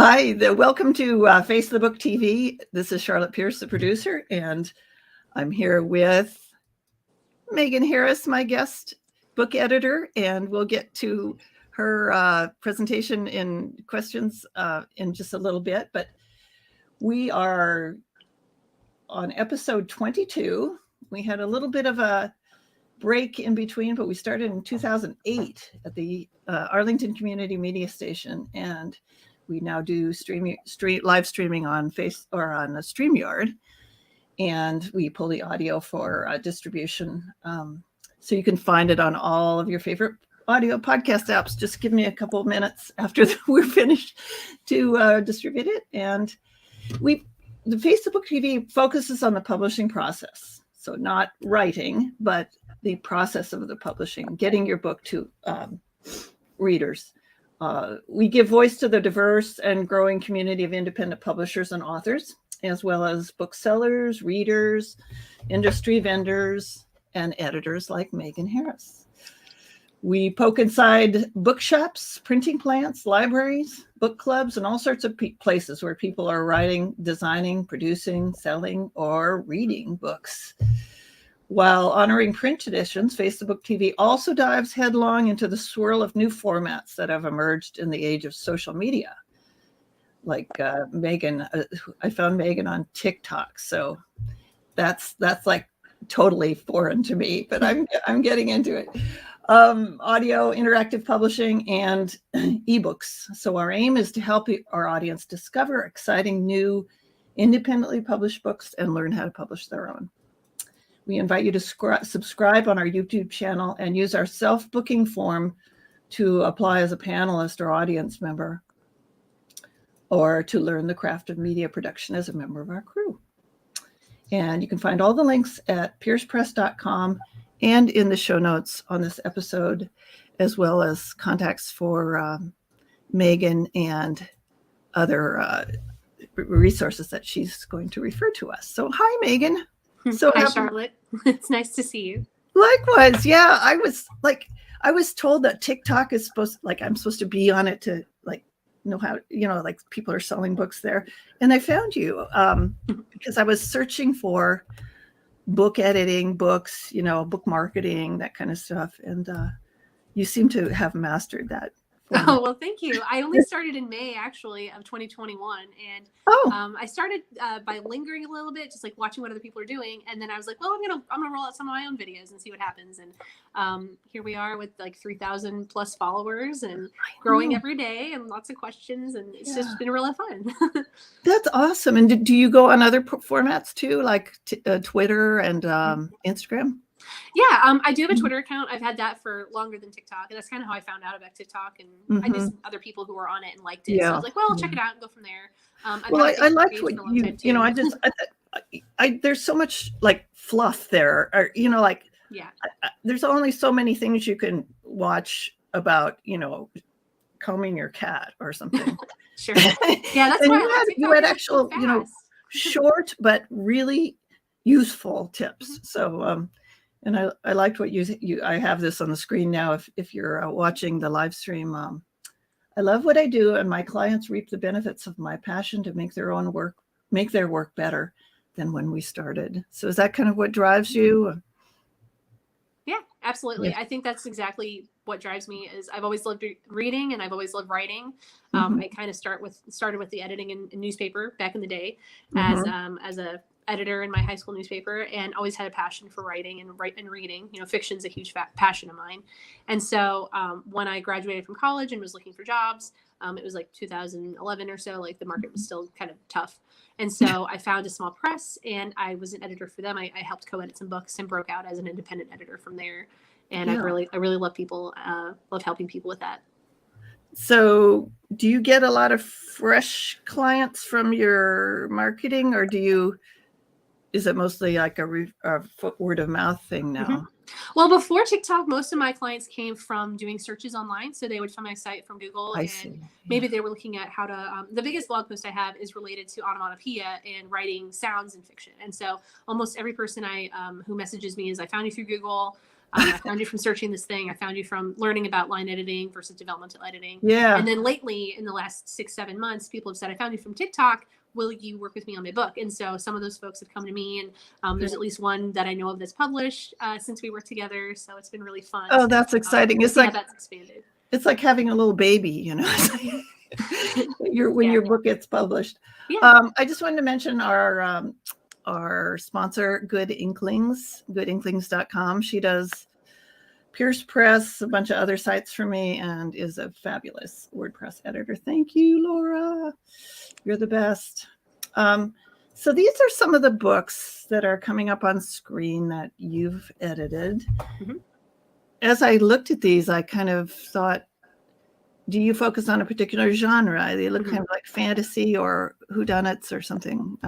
Hi, welcome to Face the Book TV. This is Charlotte Pierce, the producer, and I'm here with Megan Harris, my guest book editor, and we'll get to her presentation in questions in just a little bit. But we are on episode 22. We had a little bit of a break in between, but we started in 2008 at the Arlington Community Media Station, and we now do live streaming on on a StreamYard, and we pull the audio for distribution. So you can find it on all of your favorite audio podcast apps. Just give me a couple of minutes after we're finished to distribute it. And the Face the Book TV focuses on the publishing process. So not writing, but the process of the publishing, getting your book to readers. We give voice to the diverse and growing community of independent publishers and authors, as well as booksellers, readers, industry vendors, and editors like Megan Harris. We poke inside bookshops, printing plants, libraries, book clubs, and all sorts of places where people are writing, designing, producing, selling, or reading books. While honoring print traditions, Face the Book TV also dives headlong into the swirl of new formats that have emerged in the age of social media. Like Megan, I found Megan on TikTok, so that's like totally foreign to me, but I'm getting into it. Audio, interactive publishing, and ebooks. So our aim is to help our audience discover exciting new independently published books and learn how to publish their own. We invite you to subscribe on our YouTube channel and use our self-booking form to apply as a panelist or audience member, or to learn the craft of media production as a member of our crew. And you can find all the links at piercepress.com and in the show notes on this episode, as well as contacts for Megan and other resources that she's going to refer to us. So hi, Megan. So hi, Charlotte. It's nice to see you. Likewise. Yeah, I was told that TikTok is I'm supposed to be on it to know how, people are selling books there. And I found you because I was searching for book editing, books, book marketing, that kind of stuff. And you seem to have mastered that. Oh, well, thank you. I only started in May, actually, of 2021. And I started by lingering a little bit, just like watching what other people are doing. And then I was like, well, I'm gonna roll out some of my own videos and see what happens. And here we are with like 3,000 plus followers and growing every day and lots of questions. And it's just been really fun. That's awesome. And do you go on other formats too, like Twitter and Instagram? Yeah, I do have a Twitter account. I've had that for longer than TikTok, and that's kind of how I found out about TikTok. And I knew other people who were on it and liked it, so I was like, "Well, I'll check it out and go from there." I liked what there's so much like fluff there, or there's only so many things you can watch about, combing your cat or something. Sure. Yeah, that's why you had actual, short but really useful tips. So. And I liked what I have this on the screen now. If you're watching the live stream, I love what I do, and my clients reap the benefits of my passion to make their work better than when we started. So is that kind of what drives you? Yeah, absolutely. Yeah. I think that's exactly what drives me. Is I've always loved reading and I've always loved writing. I kind of started with the editing in newspaper back in the day as a editor in my high school newspaper, and always had a passion for writing and reading. Fiction's a huge passion of mine. And so when I graduated from college and was looking for jobs, it was like 2011 or so, like the market was still kind of tough. And so I found a small press and I was an editor for them. I helped co-edit some books and broke out as an independent editor from there. And I really love love helping people with that. So do you get a lot of fresh clients from your marketing, or is it mostly like a word of mouth thing now? Well, before TikTok, most of my clients came from doing searches online. So they would find my site from Google maybe they were looking at how to, the biggest blog post I have is related to onomatopoeia and writing sounds in fiction. And so almost every person who messages me is, I found you through Google. I found you from searching this thing. I found you from learning about line editing versus developmental editing. Yeah. And then lately, in the last 6-7 months, people have said, I found you from TikTok. Will you work with me on my book? And so some of those folks have come to me, and there's at least one that I know of that's published since we worked together. So it's been really fun. Oh, that's exciting. It's like that's expanded. It's like having a little baby, you know, when your book gets published. Yeah. I just wanted to mention our sponsor, Good Inklings, goodinklings.com. She does Pierce Press, a bunch of other sites for me, and is a fabulous WordPress editor. Thank you, Laura. You're the best. So these are some of the books that are coming up on screen that you've edited. Mm-hmm. As I looked at these, I kind of thought, do you focus on a particular genre? They look kind of like fantasy or whodunits or something.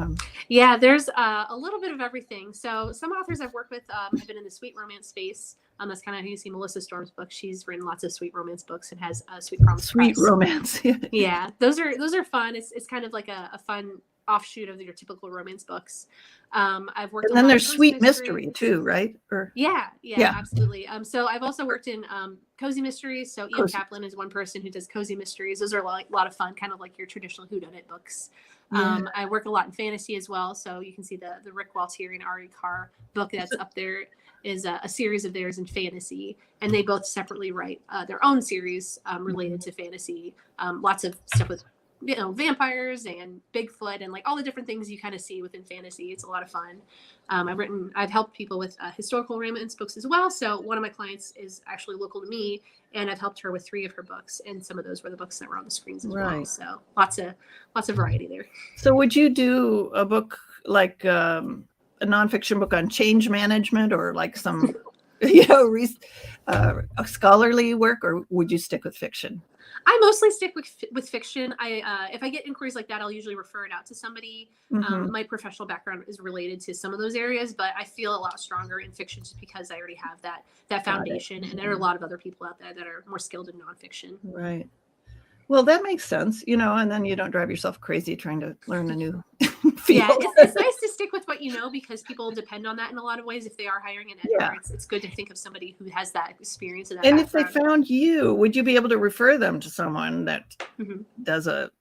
Yeah, there's a little bit of everything. So some authors I've worked with have been in the sweet romance space. That's kind of how you see Melissa Storm's book. She's written lots of sweet romance books and has Sweet Promise. Sweet romance. Yeah, those are fun. It's kind of like a fun offshoot of your typical romance books. I've worked. And then there's sweet mystery too, right? Or yeah, absolutely. So I've also worked in cozy mysteries. So Ian Kaplan is one person who does cozy mysteries. Those are a lot of fun, kind of like your traditional whodunit books. I work a lot in fantasy as well. So you can see the Rick Waltieri and Ari Carr book that's up there is a series of theirs in fantasy, and they both separately write their own series related to fantasy. Lots of stuff with vampires and Bigfoot and like all the different things you kind of see within fantasy. It's a lot of fun. I've helped people with historical romance books as well. So one of my clients is actually local to me, and I've helped her with 3 of her books, and some of those were the books that were on the screens as well. So lots of variety there. So would you do a book like a nonfiction book on change management or like some scholarly work, or would you stick with fiction? I mostly stick with fiction. If I get inquiries like that, I'll usually refer it out to somebody. My professional background is related to some of those areas, but I feel a lot stronger in fiction just because I already have that foundation, and there are a lot of other people out there that are more skilled in nonfiction. Right. Well, that makes sense, and then you don't drive yourself crazy trying to learn a new field. Yeah, it's nice to stick with what you know, because people depend on that in a lot of ways. If they are hiring an editor, it's good to think of somebody who has that experience. And if they found you, would you be able to refer them to someone that does a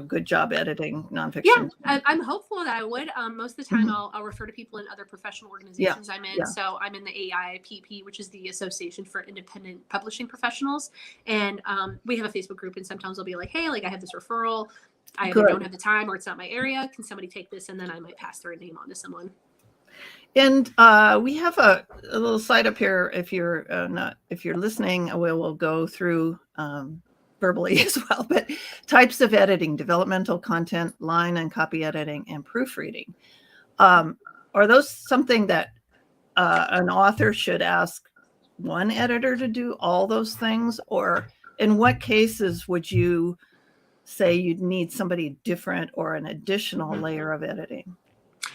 good job editing nonfiction? Yeah, I'm hopeful that I would. Most of the time, I'll refer to people in other professional organizations I'm in. So I'm in the AIPP, which is the Association for Independent Publishing Professionals. And we have a Facebook group, and sometimes I'll be like, hey, I have this referral. I either don't have the time or it's not my area. Can somebody take this? And then I might pass their name on to someone. And we have a little slide up here. If you're listening, we'll go through verbally as well, but types of editing: developmental content, line and copy editing, and proofreading. Are those something that an author should ask one editor to do all those things? Or in what cases would you say you'd need somebody different or an additional layer of editing?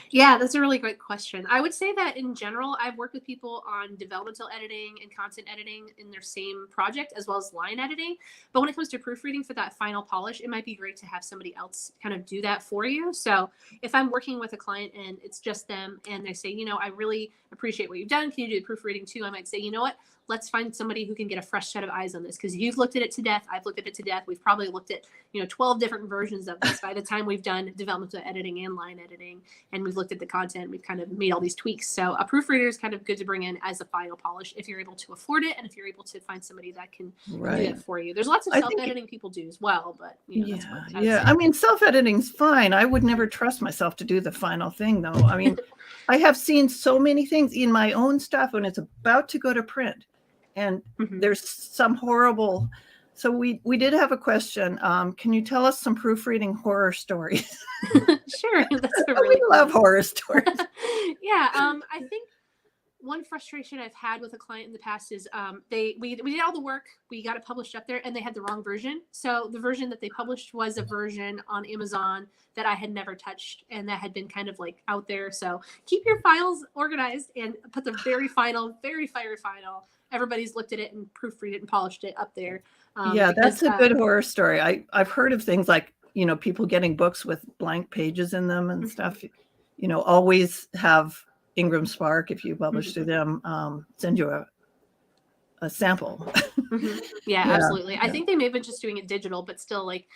Yeah, that's a really great question. I would say that in general, I've worked with people on developmental editing and content editing in their same project, as well as line editing. But when it comes to proofreading for that final polish, it might be great to have somebody else kind of do that for you. So if I'm working with a client and it's just them and they say, I really appreciate what you've done, can you do the proofreading too? I might say, you know what? Let's find somebody who can get a fresh set of eyes on this, because you've looked at it to death. I've looked at it to death. We've probably looked at 12 different versions of this by the time we've done developmental editing and line editing, and we've looked at the content. We've kind of made all these tweaks. So a proofreader is kind of good to bring in as a final polish if you're able to afford it, and if you're able to find somebody that can do it for you. There's lots of self-editing people do as well, but that's what I mean, self-editing's fine. I would never trust myself to do the final thing, though. I mean, I have seen so many things in my own stuff when it's about to go to print. And there's some horrible. So we did have a question. Can you tell us some proofreading horror stories? Sure, that's a really we love horror stories. I think one frustration I've had with a client in the past is we did all the work, we got it published up there, and they had the wrong version. So the version that they published was a version on Amazon that I had never touched, and that had been kind of like out there. So keep your files organized and put the very final, very fiery final. Everybody's looked at it and proofread it and polished it up there. That's a good horror story. I've heard of things like, people getting books with blank pages in them and stuff. Always have Ingram Spark, if you publish through them, send you a sample. Yeah, absolutely. I think they may have been just doing it digital, but still, like,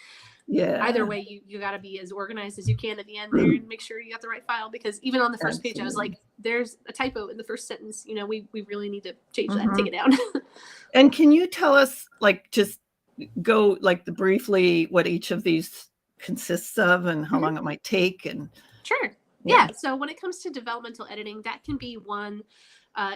either way, you got to be as organized as you can at the end there and make sure you got the right file, because even on the first page, I was like, there's a typo in the first sentence. We really need to change that and take it down. And can you tell us, like, just go like briefly what each of these consists of and how long it might take? And Sure. Yeah. So when it comes to developmental editing, that can be one,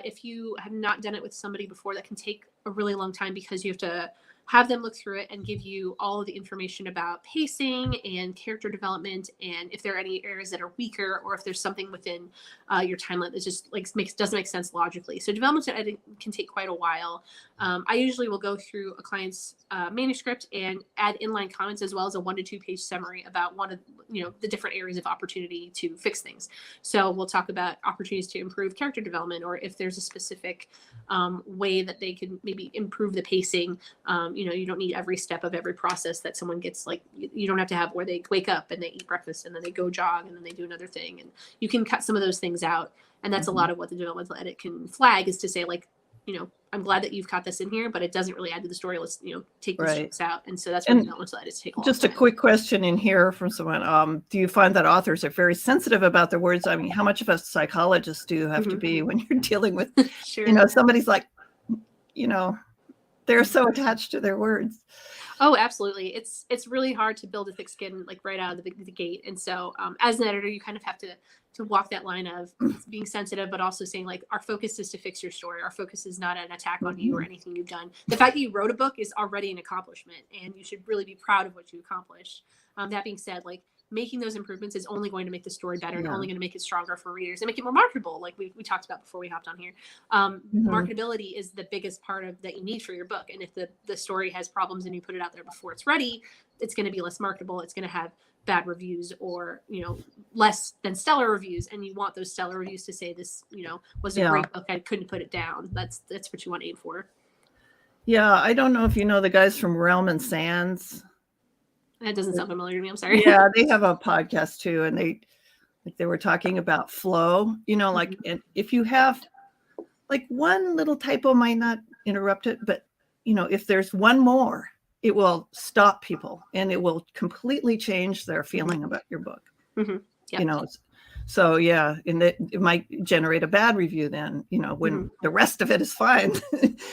if you have not done it with somebody before, that can take a really long time, because you have to have them look through it and give you all of the information about pacing and character development, and if there are any areas that are weaker, or if there's something within your timeline that just doesn't make sense logically. So developmental editing can take quite a while. I usually will go through a client's manuscript and add inline comments, as well as a 1 to 2 page summary about one of the different areas of opportunity to fix things. So we'll talk about opportunities to improve character development, or if there's a specific way that they can maybe improve the pacing. You don't need every step of every process that someone gets. Like, you don't have to have where they wake up and they eat breakfast and then they go jog and then they do another thing, and you can cut some of those things out. And that's a lot of what the developmental edit can flag, is to say, like, I'm glad that you've caught this in here, but it doesn't really add to the story. Let's, take these chunks out. And so that's what developmental edits take a long Just time. a quick question in here from someone. Do you find that authors are very sensitive about their words? I mean, how much of a psychologist do you have to be when you're dealing with, somebody's like, they're so attached to their words? Oh, absolutely. It's really hard to build a thick skin, like, right out of the gate. And so as an editor, you kind of have to walk that line of being sensitive, but also saying, like, our focus is to fix your story. Our focus is not an attack on you or anything you've done. The fact that you wrote a book is already an accomplishment, and you should really be proud of what you accomplished. That being said, like, making those improvements is only going to make the story better and only going to make it stronger for readers and make it more marketable, like we talked about before we hopped on here. Marketability is the biggest part of that you need for your book. And if the story has problems and you put it out there before it's ready, it's going to be less marketable. It's going to have bad reviews, or less than stellar reviews, and you want those stellar reviews to say this was a great book, I couldn't put it down. That's what you want to aim for. I don't know if you know the guys from Realm and Sands. That doesn't sound familiar to me. I'm sorry. Yeah, they have a podcast too, and they were talking about flow. Like, and if you have like one little typo, might not interrupt it, but if there's one more, it will stop people, and it will completely change their feeling about your book. So and it might generate a bad review then. When the rest of it is fine.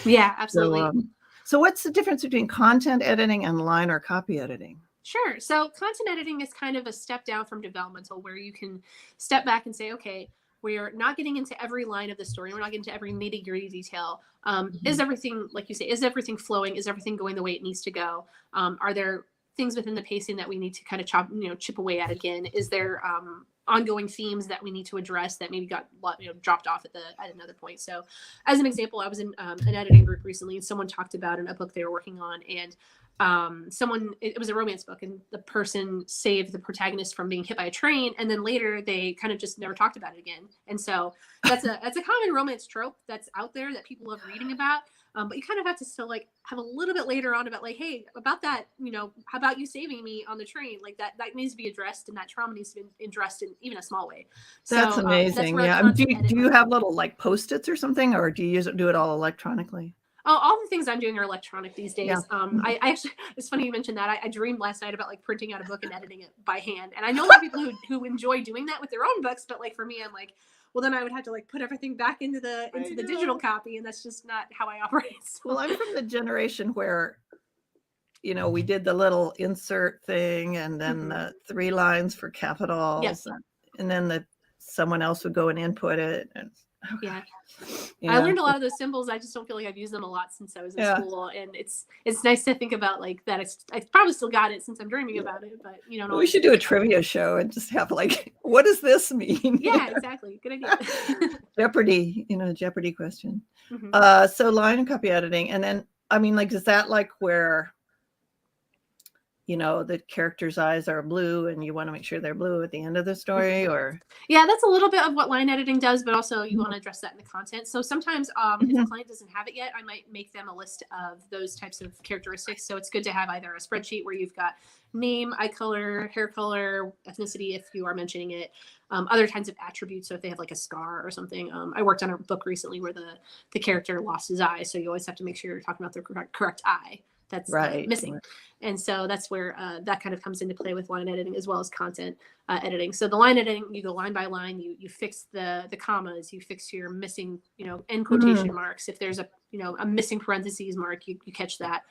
Yeah, absolutely. So what's the difference between content editing and line or copy editing? Sure. So content editing is kind of a step down from developmental, where you can step back and say, okay, we're not getting into every line of the story. We're not getting into every nitty-gritty detail. Is everything, like you say, is everything flowing? Is everything going the way it needs to go? Are there things within the pacing that we need to kind of chip away at again? Is there ongoing themes that we need to address that maybe got dropped off at another point? So as an example, I was in an editing group recently, and someone talked about a book they were working on, and it was a romance book, and the person saved the protagonist from being hit by a train, and then later they kind of just never talked about it again. And so that's a common romance trope that's out there that people love reading about. But you kind of have to still, like, have a little bit later on about, like, hey, about that, how about you saving me on the train? Like, that needs to be addressed, and that trauma needs to be addressed in even a small way. That's amazing. Do you have little, like, Post-its or something, or do you do it all electronically? Oh, all the things I'm doing are electronic these days. I actually, it's funny you mentioned that. I dreamed last night about, like, printing out a book and editing it by hand. And I know a lot of people who enjoy doing that with their own books, but, like, for me, I'm like, well, then I would have to, like, put everything back into the digital copy, and that's just not how I operate. So. Well, I'm from the generation where, we did the little insert thing, and then the 3 lines for capitals, and then someone else would go and input it. And I learned a lot of those symbols. I just don't feel like I've used them a lot since I was in school, and it's nice to think about, like, that. I probably still got it since I'm dreaming about it, but well, we should do a trivia show and just have, like, what does this mean? Yeah, exactly. Good idea. Jeopardy question. So line and copy editing, and then, I mean, like, is that like where the character's eyes are blue and you want to make sure they're blue at the end of the story, or? Yeah, that's a little bit of what line editing does, but also you want to address that in the content. So sometimes if a client doesn't have it yet, I might make them a list of those types of characteristics. So it's good to have either a spreadsheet where you've got name, eye color, hair color, ethnicity, if you are mentioning it, other kinds of attributes. So if they have like a scar or something. I worked on a book recently where the character lost his eye. So you always have to make sure you're talking about the correct eye that's missing. Right. And so that's where that kind of comes into play with line editing as well as content editing. So the line editing, you go line by line, you fix the commas, you fix your missing, end quotation marks. If there's a missing parentheses mark, you catch that.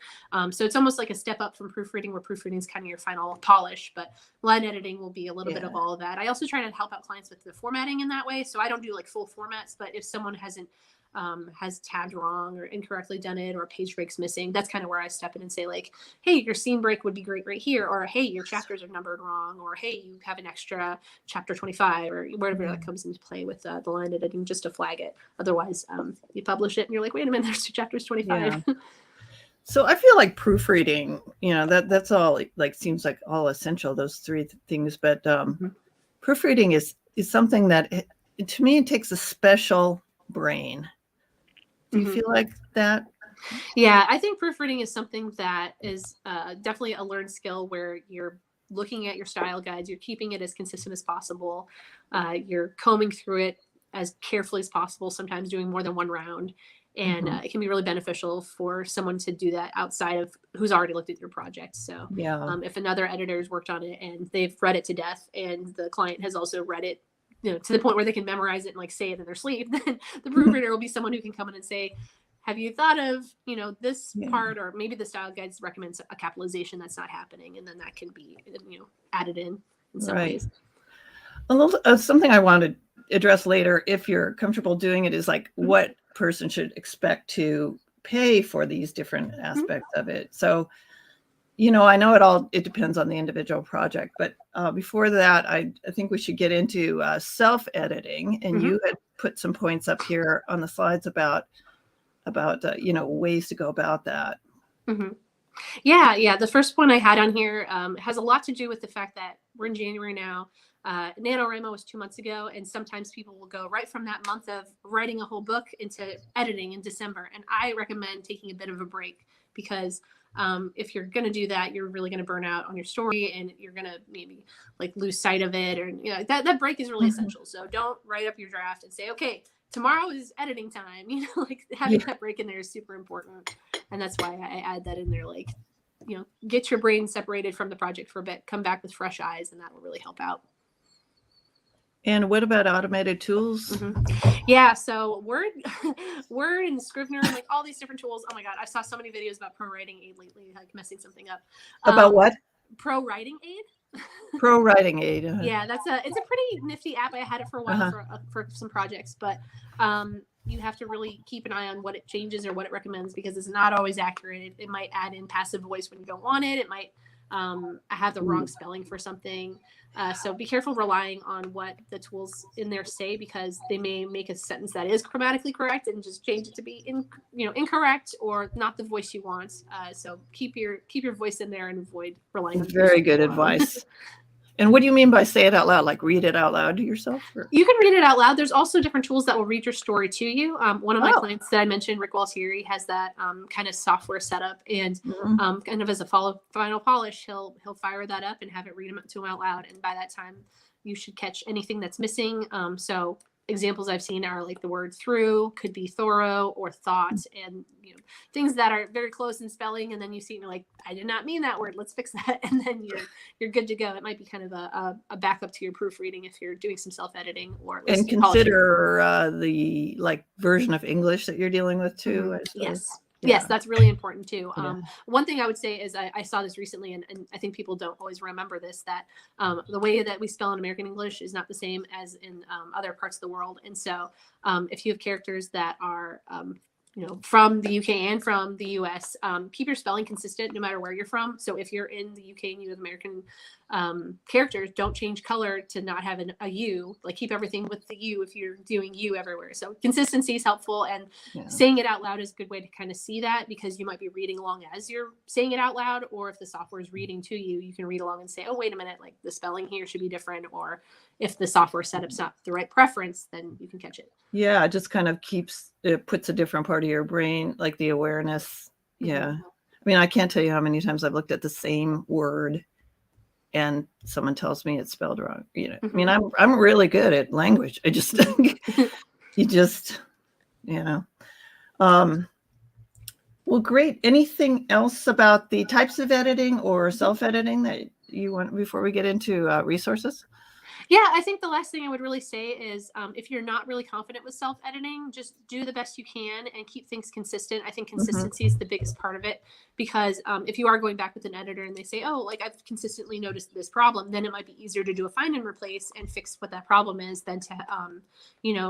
So it's almost like a step up from proofreading, where proofreading is kind of your final polish, but line editing will be a little bit of all of that. I also try to help out clients with the formatting in that way. So I don't do like full formats, but if someone has tabbed wrong or incorrectly done it, or a page break's missing, that's kind of where I step in and say like, hey, your scene break would be great right here, or hey, your chapters are numbered wrong, or hey, you have an extra chapter 25, or whatever that comes into play with the line editing, just to flag it. Otherwise, you publish it and you're like, wait a minute, there's two chapters 25. Yeah. So I feel like proofreading, that's all, like, seems like all essential, those three things, but proofreading is something that to me, it takes a special brain. Do you feel like that? Yeah, I think proofreading is something that is definitely a learned skill, where you're looking at your style guides, you're keeping it as consistent as possible, you're combing through it as carefully as possible, sometimes doing more than one round. And it can be really beneficial for someone to do that outside of who's already looked at your project. So if another editor has worked on it and they've read it to death, and the client has also read it to the point where they can memorize it and like say it in their sleep, then the proofreader will be someone who can come in and say, have you thought of, this part, or maybe the style guides recommends a capitalization that's not happening, and then that can be, added in some ways. Something I want to address later, if you're comfortable doing it, is like what person should expect to pay for these different aspects of it. So, I know it depends on the individual project, but before that, I think we should get into self-editing. And you had put some points up here on the slides about ways to go about that. Yeah. The first one I had on here has a lot to do with the fact that we're in January now. NaNoWriMo was 2 months ago, and sometimes people will go right from that month of writing a whole book into editing in December. And I recommend taking a bit of a break, because if you're going to do that, you're really going to burn out on your story, and you're going to maybe like lose sight of it, or that break is really essential. So don't write up your draft and say, okay, tomorrow is editing time. Like having that break in there is super important. And that's why I add that in there. Like, get your brain separated from the project for a bit, come back with fresh eyes, and that will really help out. And what about automated tools? Yeah, so Word and Scrivener, and like all these different tools. Oh my God, I saw so many videos about Pro Writing Aid lately, like messing something up. About what? Pro Writing Aid. Pro Writing Aid. Yeah, it's a pretty nifty app. I had it for a while for some projects, but you have to really keep an eye on what it changes or what it recommends, because it's not always accurate. It might add in passive voice when you don't want it. It might have the wrong spelling for something. So be careful relying on what the tools in there say, because they may make a sentence that is grammatically correct and just change it to be incorrect or not the voice you want. So keep your voice in there and avoid relying on. Very good advice. And what do you mean by say it out loud? Like read it out loud to yourself? Or? You can read it out loud. There's also different tools that will read your story to you. One of my clients that I mentioned, Rick Waltieri, has that kind of software set up, and kind of as a final polish, he'll fire that up and have it read to him out loud. And by that time, you should catch anything that's missing. So examples I've seen are like the word through, could be thorough or thought, and things that are very close in spelling, and then you see and you're like, I did not mean that word, let's fix that, and then you're good to go. It might be kind of a backup to your proofreading if you're doing some self-editing, or at least and consider the version of English that you're dealing with too. Yes, that's really important too. One thing I would say is I saw this recently, and I think people don't always remember this, that the way that we spell in American English is not the same as in other parts of the world. And so if you have characters that are from the UK and from the US. Keep your spelling consistent no matter where you're from. So if you're in the UK and you have American characters, don't change color to not have a U. Like keep everything with the U if you're doing U everywhere. So consistency is helpful, and saying it out loud is a good way to kind of see that, because you might be reading along as you're saying it out loud, or if the software is reading to you, you can read along and say, oh, wait a minute, like the spelling here should be different, or if the software setup's not the right preference, then you can catch it. Yeah, it just kind of puts a different part of your brain, like the awareness. Yeah. I mean, I can't tell you how many times I've looked at the same word and someone tells me it's spelled wrong. I mean, I'm really good at language. I just, well, great. Anything else about the types of editing or self-editing that you want before we get into resources? Yeah, I think the last thing I would really say is if you're not really confident with self-editing, just do the best you can and keep things consistent. I think consistency is the biggest part of it, because if you are going back with an editor and they say, oh, like I've consistently noticed this problem, then it might be easier to do a find and replace and fix what that problem is than to,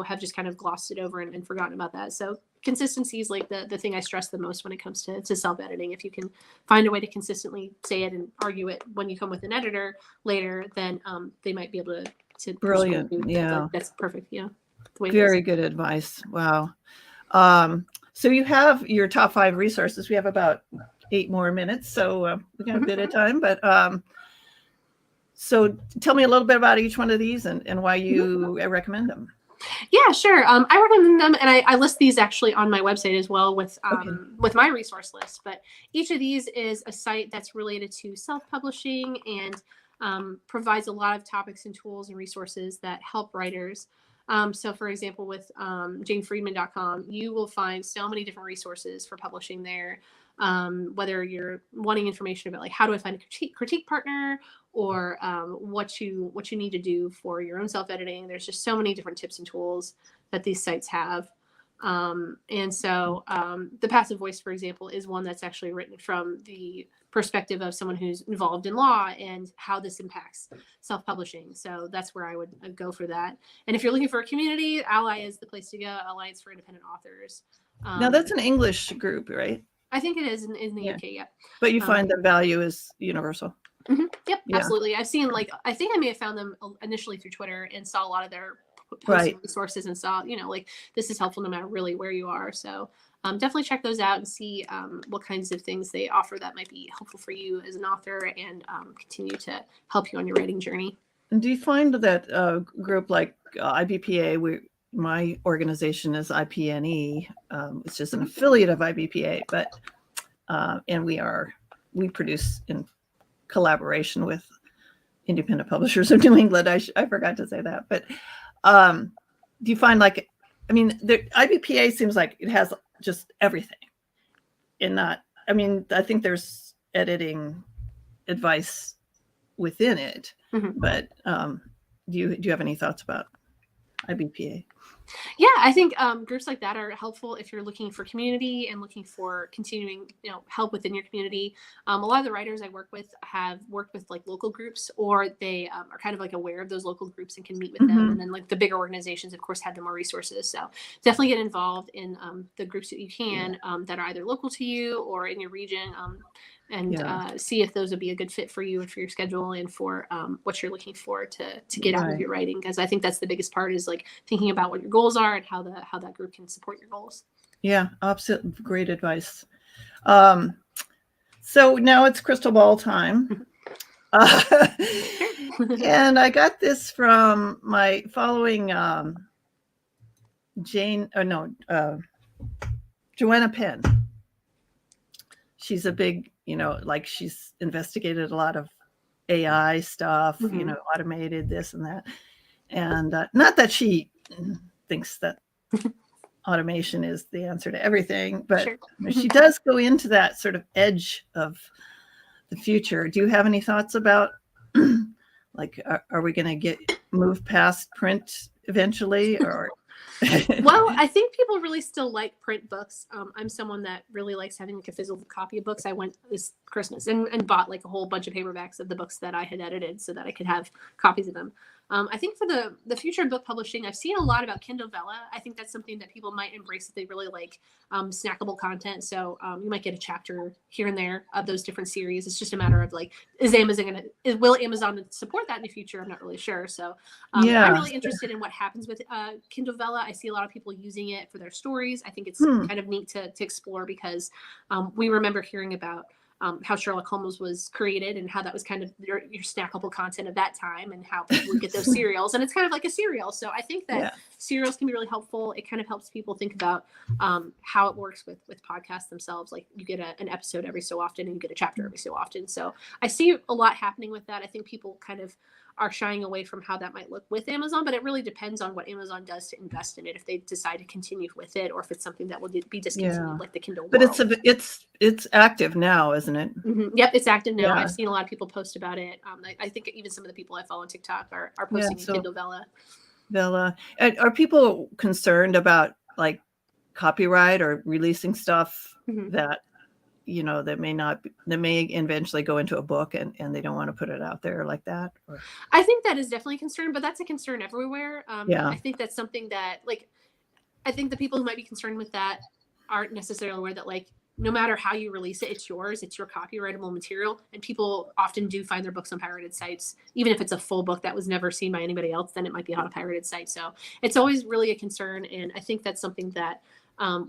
have just kind of glossed it over and forgotten about that. So consistency is like the thing I stress the most when it comes to self-editing. If you can find a way to consistently say it and argue it when you come with an editor later, then they might be able to brilliant. Yeah, like, that's perfect. Yeah, very good advice. Wow. So you have your top 5 resources. We have about 8 more minutes, so we got a bit of time. But so tell me a little bit about each one of these and why you recommend them. Yeah, sure. I recommend them, and I list these actually on my website as well with my resource list. But each of these is a site that's related to self-publishing and provides a lot of topics and tools and resources that help writers. So, for example, with janefriedman.com, you will find so many different resources for publishing there. Whether you're wanting information about like how do I find a critique partner, or what you need to do for your own self-editing. There's just so many different tips and tools that these sites have. And so the passive voice, for example, is one that's actually written from the perspective of someone who's involved in law and how this impacts self-publishing. So that's where I would go for that. And if you're looking for a community, Ally is the place to go. Alliance for Independent Authors. Now that's an English group, right? I think it is in the UK, yeah. But you find the value is universal. Yep, absolutely. I've seen I think I may have found them initially through Twitter and saw a lot of their posts and resources and saw, this is helpful no matter really where you are. So definitely check those out and see what kinds of things they offer that might be helpful for you as an author and continue to help you on your writing journey. And do you find that group like IBPA, my organization is IPNE, it's just an affiliate of IBPA, but and we produce in collaboration with independent publishers of New England. I forgot to say that, but do you find the IBPA seems like it has just everything, and I think there's editing advice within it, but do you have any thoughts about IBPA? Yeah, I think groups like that are helpful if you're looking for community and looking for continuing, help within your community. A lot of the writers I work with have worked with like local groups, or they are kind of like aware of those local groups and can meet with them. And then like the bigger organizations, of course, have the more resources. So definitely get involved in the groups that you can that are either local to you or in your region. And see if those would be a good fit for you and for your schedule and for what you're looking for to get out of your writing. Because I think that's the biggest part, is like thinking about what your goals are and how that group can support your goals. Yeah, opposite. Great advice. So now it's crystal ball time. And I got this from my following Joanna Penn. She's a big, she's investigated a lot of AI stuff, automated this and that. And not that she thinks that automation is the answer to everything, but she does go into that sort of edge of the future. Do you have any thoughts about, are we going to move past print eventually, or? Well, I think people really still like print books. I'm someone that really likes having like a physical copy of books. I went this Christmas and bought like a whole bunch of paperbacks of the books that I had edited so that I could have copies of them. I think for the future of book publishing, I've seen a lot about Kindle Vella. I think that's something that people might embrace if they really like snackable content. So you might get a chapter here and there of those different series. It's just a matter of like, will Amazon support that in the future? I'm not really sure. So I'm really interested in what happens with Kindle Vella. I see a lot of people using it for their stories. I think it's kind of neat to explore because we remember hearing about how Sherlock Holmes was created and how that was kind of your snackable content of that time and how people would get those serials. And it's kind of like a serial. So I think that serials can be really helpful. It kind of helps people think about how it works with podcasts themselves. Like you get an episode every so often and you get a chapter every so often. So I see a lot happening with that. I think people kind of are shying away from how that might look with Amazon, but it really depends on what Amazon does to invest in it. If they decide to continue with it, or if it's something that will be discontinued, like the Kindle. But it's active now, isn't it? Mm-hmm. Yep, it's active now. I've seen a lot of people post about it. I think even some of the people I follow on TikTok are posting in Kindle Vella. Are people concerned about like copyright or releasing stuff that that may eventually go into a book and they don't want to put it out there like that? Or? I think that is definitely a concern, but that's a concern everywhere. I think that's something that I think the people who might be concerned with that aren't necessarily aware that no matter how you release it, it's yours, it's your copyrightable material. And people often do find their books on pirated sites. Even if it's a full book that was never seen by anybody else, then it might be on a pirated site. So it's always really a concern. And I think that's something that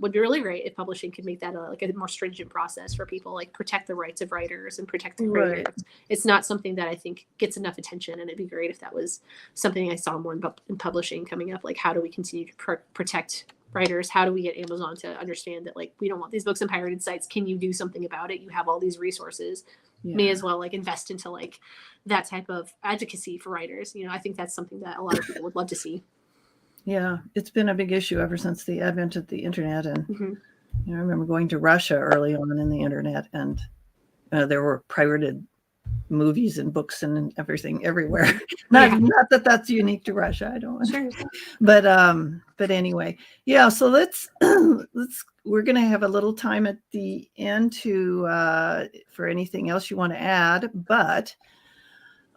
would be really great if publishing could make that a more stringent process for people, protect the rights of writers and protect the creators. Right. It's not something that I think gets enough attention, and it'd be great if that was something I saw more in publishing coming up. How do we continue to protect writers? How do we get Amazon to understand that we don't want these books on pirated sites? Can you do something about it? You have all these resources. May as well invest into that type of advocacy for writers. I think that's something that a lot of people would love to see. Yeah, it's been a big issue ever since the advent of the internet. And I remember going to Russia early on in the internet, and there were pirated movies and books and everything everywhere. Not that that's unique to Russia. I don't want to. Sure. But anyway, so let's we're going to have a little time at the end for anything else you want to add. But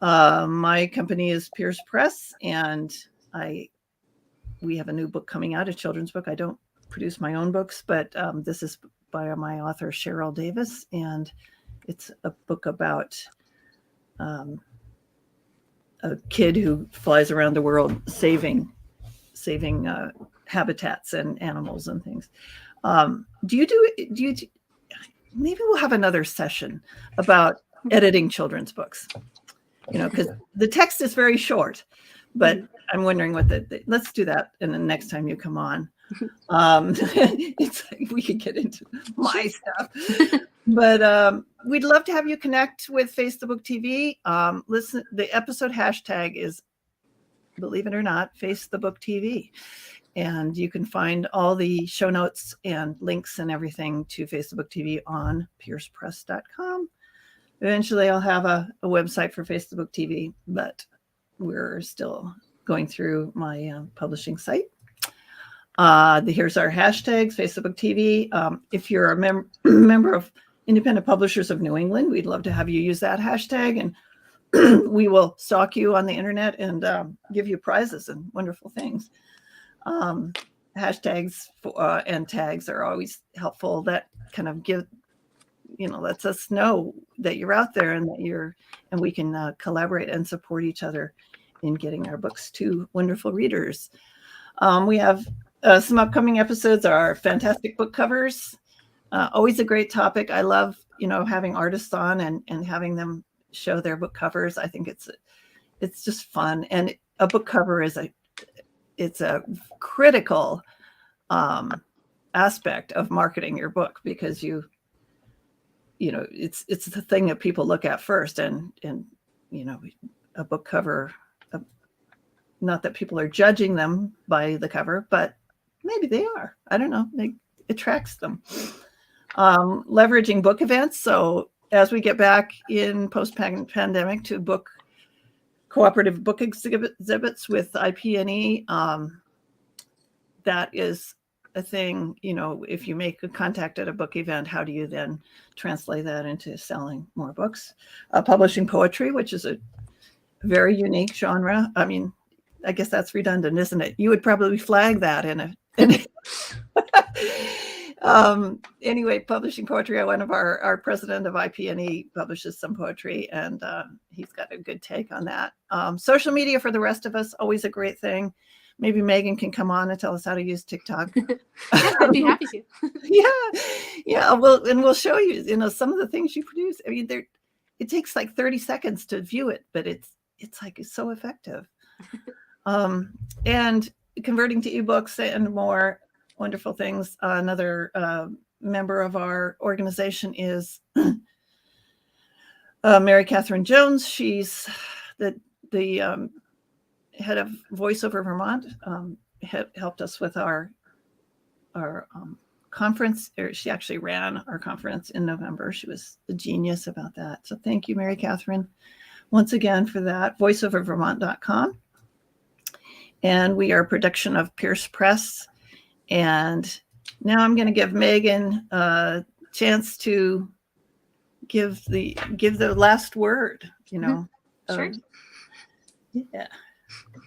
my company is Pierce Press, and we have a new book coming out, a children's book. I don't produce my own books, but this is by my author, Cheryl Davis. And it's a book about a kid who flies around the world saving habitats and animals and things. Do you maybe we'll have another session about editing children's books, because the text is very short, but I'm wondering what let's do that. And the next time you come on, it's we could get into my stuff, but we'd love to have you connect with Face the Book TV. Listen, the episode hashtag is, believe it or not, Face the Book TV. And you can find all the show notes and links and everything to Face the Book TV on piercepress.com. Eventually I'll have a website for Face the Book TV, but we're still going through my publishing site. Here's our hashtags, Face the Book TV. If you're a member of Independent Publishers of New England, we'd love to have you use that hashtag, and we will stalk you on the internet and give you prizes and wonderful things. Hashtags and tags are always helpful. That kind of lets us know that you're out there and and we can collaborate and support each other in getting our books to wonderful readers. We have some upcoming episodes are fantastic book covers. Always a great topic. I love, having artists on and having them show their book covers. I think it's just fun. And a book cover is a critical aspect of marketing your book, because it's the thing that people look at first, and a book cover, not that people are judging them by the cover, but maybe they are. I don't know. It attracts them. Leveraging book events. So as we get back in post-pandemic to cooperative book exhibits with IP&E, that is a thing. If you make a contact at a book event, how do you then translate that into selling more books? Publishing poetry, which is very unique genre. I mean, I guess that's redundant, isn't it? You would probably flag that in a anyway, publishing poetry. One of our president of IP&E publishes some poetry, and he's got a good take on that. Social media for the rest of us, always a great thing. Maybe Megan can come on and tell us how to use TikTok. Yeah, I'd be happy to. Yeah. We'll show you, some of the things you produce. I mean, it takes like 30 seconds to view it, but it's so effective. And converting to ebooks and more wonderful things. Another member of our organization is Mary Katherine Jones. She's the head of VoiceOver Vermont. Helped us with our conference. She actually ran our conference in November. She was a genius about that. So thank you, Mary Katherine, once again for that. VoiceOverVermont.com. And we are a production of Pierce Press. And now I'm going to give Megan a chance to give the last word, Sure. Yeah.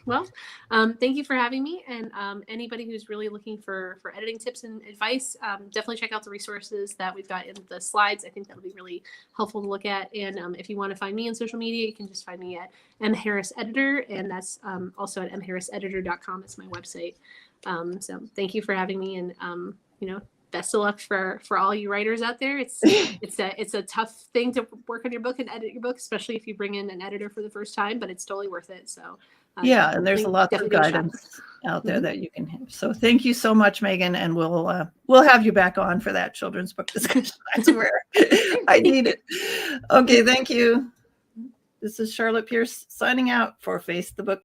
Well, thank you for having me. And anybody who's really looking for editing tips and advice, definitely check out the resources that we've got in the slides. I think that'll be really helpful to look at. And if you want to find me on social media, you can just find me at mharriseditor, and that's also at mharriseditor.com. It's my website. So thank you for having me, and best of luck for all you writers out there. It's a tough thing to work on your book and edit your book, especially if you bring in an editor for the first time, but it's totally worth it. So and there's a lot of guidance out there that you can have. So thank you so much, Megan, and we'll have you back on for that children's book discussion. I swear, I need it. Okay, thank you. This is Charlotte Pierce signing out for Face the Book